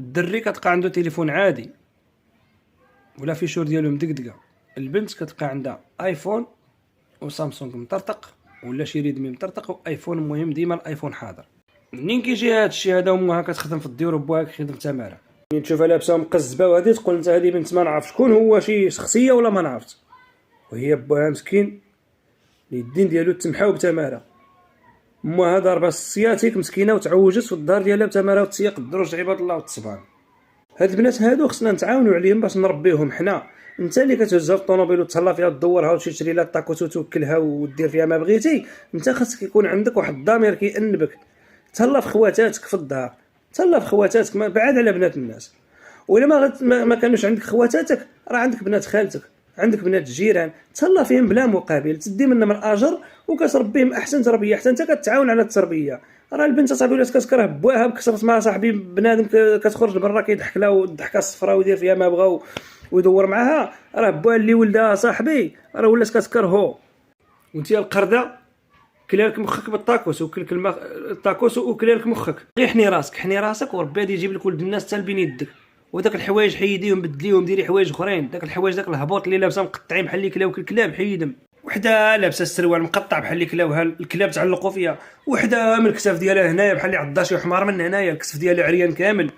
الدري كتلقى عنده تليفون عادي ولا فيشور ديالو مدقدقه، البنت كتلقى عندها ايفون وسامسونج مطرطق ولا شي ريدمي مطرطق وايفون. المهم ديما الايفون حاضر. منين كيجي هذا الشيء هذا امها كتخدم في الديور وباها كيخدم تماره، منين تشوفها لابسه مقزبه وهذه تقول انت هذه بنت ما نعرف شكون هو، شي شخصيه ولا ما نعرفت، وهي باها مسكين اليدين ديالو تمحاو بتماره. امها ضاربه السياتيك مسكينه وتعوجت في الدار ديالها بتماره وتسيق الدروج عباد الله والتصبان. هاد البنات هادو خصنا نتعاونوا عليهم باش نربيوهم حنا. انت اللي كتهزها في الطوموبيل وتهلا فيها وتدورها وتشري لها الطاكوت وتوكلها ودير فيها ما بغيتي، انت خاصك يكون عندك واحد الضمير كيأنبك. تهلا في خواتاتك في الدار، تهلا في خواتاتك، ما بعاد على بنات الناس. وإلا ما كانوش عندك خواتاتك راه عندك بنات خالتك، عندك بنات الجيران، تهلا فيهم بلا مقابل، تدي منهم الاجر وكتربيهم احسن تربيه، حتى انت كتعاون على التربيه. راه البنت اصاحبي ولات كتكره بواها بكثرت مع صاحبي بنادم كتخرج برا كيضحك لها والضحكه الصفراء ويدير فيها ما بغا ويدور معاها، راه بواها اللي ولدها صاحبي راه ولات كتكرهو. وانت القرده كلالك مخك بالطاكوس وكلك الطاكوس وكلالك مخك. غير حني راسك، حني راسك وربي غادي يجيب لك ولد الناس حتى لبين يدك. وداك الحوايج حيديهم بدليهم ديري حوايج اخرين. داك الحوايج داك الهبوط اللي لابسه مقطعين بحال اللي كلاو الكلاب حيدهم. وحده لابسه السروال مقطع بحال اللي كلاوها الكلاب تعلقوا فيها، وحده من الكتاف ديالها هنايا بحال اللي عضا شي حمار من هنايا الكتف ديالها عريان كامل.